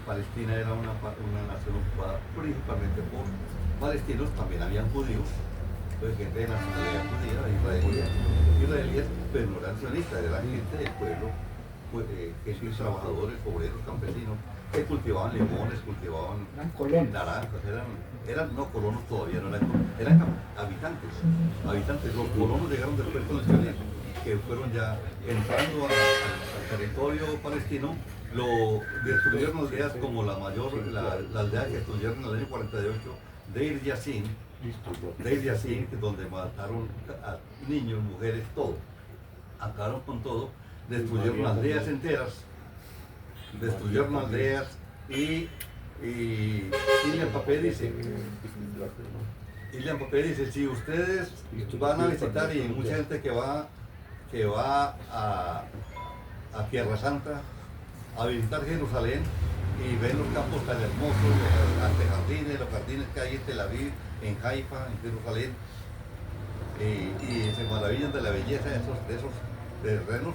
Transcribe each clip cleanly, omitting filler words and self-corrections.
Palestina era una nación ocupada principalmente por palestinos, también habían judíos, pues gente de nacionalidad judía, israelíes, pero no eran sionistas, eran gente del pueblo, pues, gente, trabajadores, obreros, campesinos, que cultivaban limones, cultivaban naranjas, no colonos todavía, no eran habitantes. Los colonos llegaron después con el sionismo, que fueron ya entrando al territorio palestino, lo destruyeron aldeas como la aldea que destruyeron en el año 48, Deir Yassin, donde mataron a niños, mujeres, todo. Acabaron con todo, destruyeron aldeas enteras, y Ilian Papé dice, si ustedes van a visitar, y hay mucha gente que va a Tierra Santa a visitar Jerusalén y ven los campos tan hermosos, los jardines que hay en Tel Aviv, en Haifa, en Jerusalén, y se maravillan de la belleza de esos terrenos,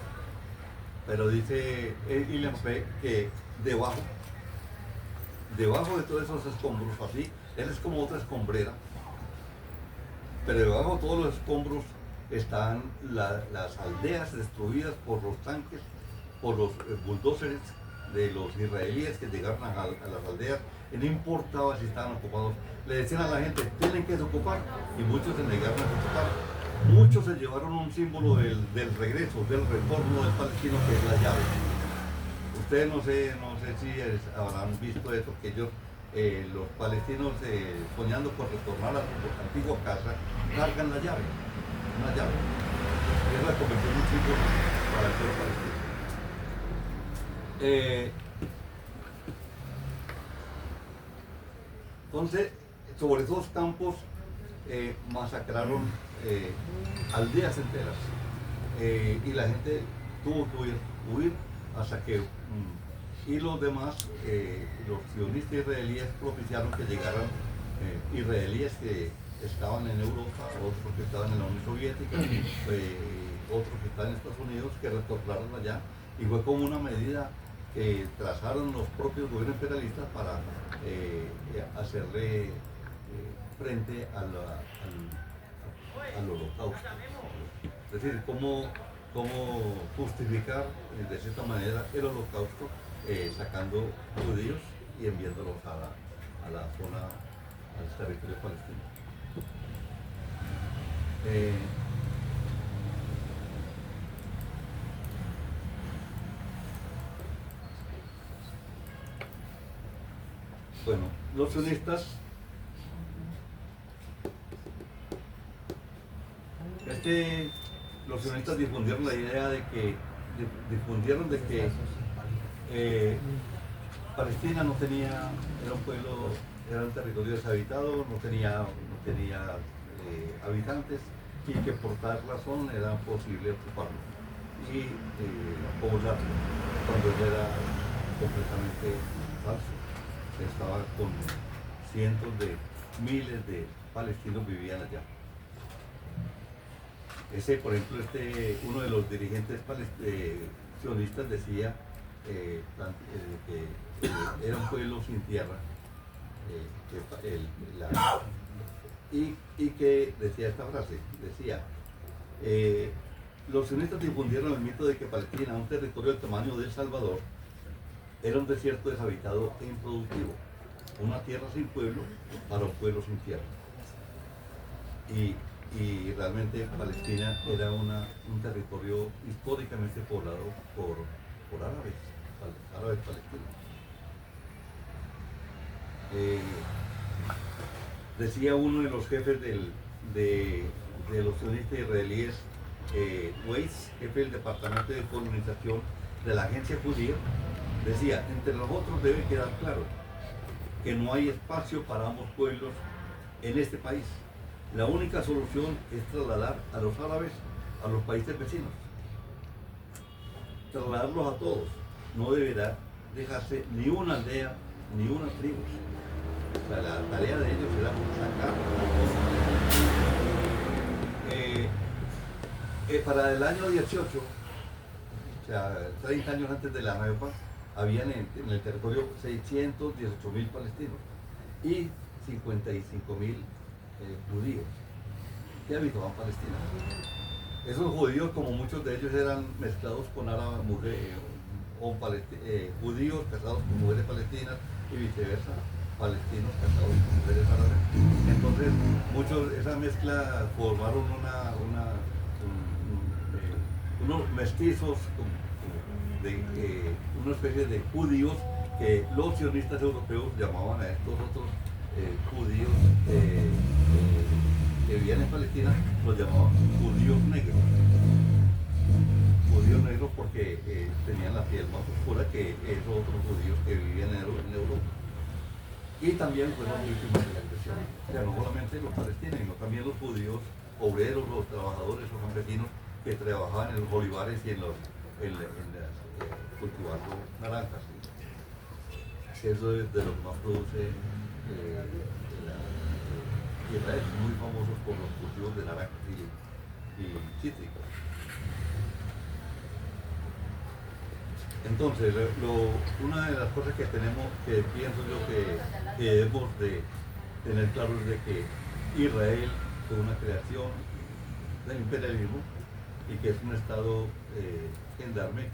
pero dice Ilian Papé que debajo de todos esos escombros, así, él es como otra escombrera, pero debajo de todos los escombros están las aldeas destruidas por los tanques, por los bulldozers de los israelíes que llegaron a las aldeas, y no importaba si estaban ocupados, le decían a la gente, tienen que desocupar, y muchos se negaron a desocupar. Muchos se llevaron un símbolo del regreso, del retorno del palestino, que es la llave. Ustedes no sé si habrán visto eso, que ellos, los palestinos, soñando con retornar a su antigua casa, cargan la llave, una llave. Es la conversión de un símbolo para el pueblo palestino. Entonces, sobre esos campos masacraron aldeas enteras, y la gente tuvo que huir hasta que y los demás, los sionistas israelíes propiciaron que llegaran israelíes que estaban en Europa, otros que estaban en la Unión Soviética, otros que estaban en Estados Unidos, que retornaron allá, y fue como una medida que trazaron los propios gobiernos imperialistas para hacerle frente al holocausto. Es decir, cómo justificar de cierta manera el holocausto, sacando judíos y enviándolos a la zona, al territorio palestino. Bueno, los sionistas, los sionistas difundieron la idea de que Palestina no tenía, era un pueblo, era un territorio deshabitado, no tenía habitantes, y que por tal razón era posible ocuparlo y poblarlo, cuando era completamente falso. Estaba con cientos de miles de palestinos vivían allá. Por ejemplo, uno de los dirigentes sionistas decía que era un pueblo sin tierra, y que decía esta frase, decía, los sionistas difundieron el mito de que Palestina, un territorio del tamaño de El Salvador, era un desierto deshabitado e improductivo, una tierra sin pueblo para un pueblo sin tierra. Y realmente Palestina era un territorio históricamente poblado por árabes palestinos. Decía uno de los jefes de los sionistas israelíes, Weiss, jefe del departamento de colonización de la agencia judía, decía, entre nosotros debe quedar claro que no hay espacio para ambos pueblos en este país. La única solución es trasladar a los árabes a los países vecinos. Trasladarlos a todos. No deberá dejarse ni una aldea, ni una tribu. O sea, la tarea de ellos será sacar. Para el año 18, o sea, 30 años antes de la nueva, habían en el territorio 618.000 palestinos y 55.000 judíos que habitaban Palestina. Esos judíos, como muchos de ellos eran mezclados con árabes, judíos casados con mujeres palestinas y viceversa, palestinos casados con mujeres árabes. Entonces, esa mezcla formaron unos mestizos, una especie de judíos que los sionistas europeos llamaban a estos otros judíos que vivían en Palestina, los llamaban judíos negros. Judíos negros porque tenían la piel más oscura que esos otros judíos que vivían en Europa. Y también fueron víctimas de la agresión. O sea, no solamente los palestinos, sino también los judíos, obreros, los trabajadores, los campesinos que trabajaban en los olivares y cultivando naranjas. Eso es de lo que más produce Israel, muy famosos por los cultivos de naranjas y cítricos. Entonces, una de las cosas que pienso yo que debemos de tener claro es de que Israel fue una creación del imperialismo y que es un estado gendarme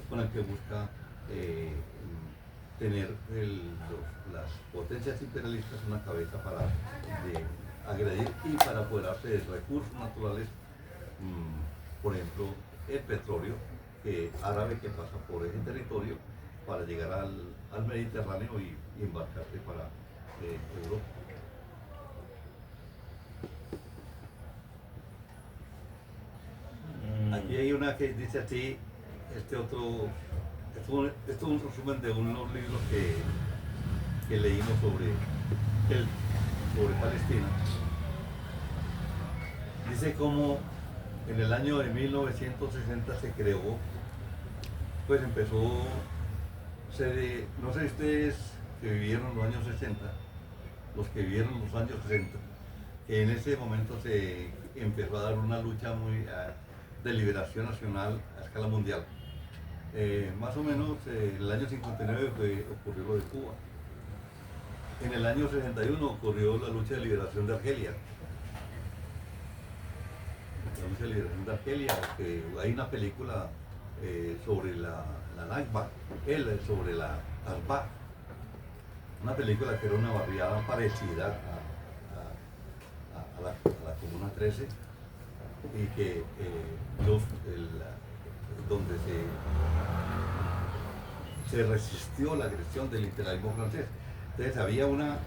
con el que busca tener las potencias imperialistas una cabeza para agredir y para apoderarse de recursos naturales, por ejemplo, el petróleo árabe que pasa por ese territorio para llegar al Mediterráneo y embarcarse para Europa. Aquí hay una que dice así, esto es un resumen de unos libros que leímos sobre Palestina. Dice cómo en el año de 1960 se creó, pues empezó, no sé si ustedes que vivieron los años 60, los que vivieron los años 60, que en ese momento se empezó a dar una lucha de liberación nacional a escala mundial. Más o menos en el año 59 ocurrió lo de Cuba. En el año 61 ocurrió la lucha de liberación de Argelia. La lucha de liberación de Argelia, que hay una película sobre la Nakba, sobre la Arba, una película que era una barriada parecida a la Comuna 13 y que donde se resistió la agresión del imperialismo francés. Entonces había un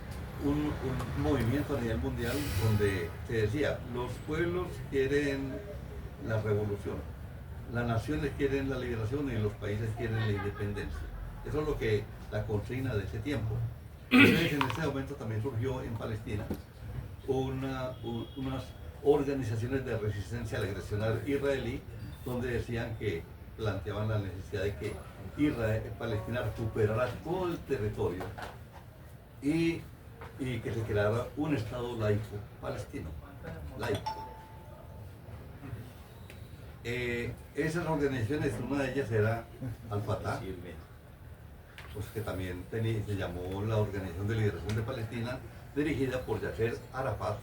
movimiento a nivel mundial donde se decía, los pueblos quieren la revolución, las naciones quieren la liberación y los países quieren la independencia. Eso es lo que la consigna de ese tiempo. Entonces en ese momento también surgió en Palestina unas organizaciones de resistencia a la agresión israelí, donde decían que planteaban la necesidad de que Palestina recuperara todo el territorio y que se creara un Estado laico palestino, laico. Esas organizaciones, una de ellas era Al-Fatah, pues que también se llamó la Organización de Liberación de Palestina, dirigida por Yasser Arafat,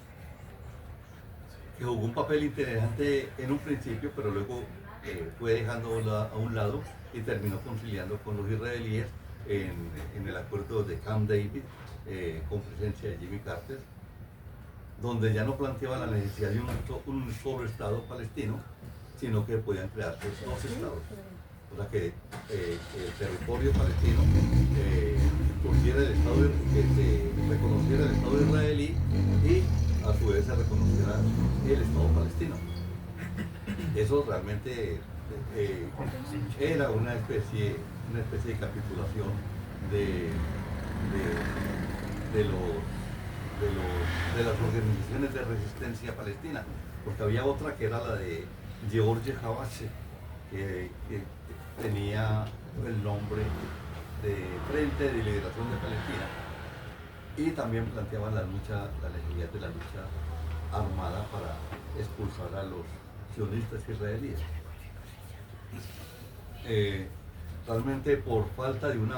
que jugó un papel interesante en un principio, pero luego fue dejando a un lado y terminó conciliando con los israelíes en el acuerdo de Camp David, con presencia de Jimmy Carter, donde ya no planteaba la necesidad de un solo Estado palestino, sino que podían crearse dos Estados. O sea que el territorio palestino que se reconociera el Estado israelí y a su vez se reconociera el Estado palestino. Eso realmente era una especie de capitulación de las organizaciones de resistencia palestina, porque había otra que era la de George Habache, que tenía el nombre de Frente de Liberación de Palestina, y también planteaban la necesidad de la lucha armada para expulsar a los sionistas israelíes. realmente por falta de una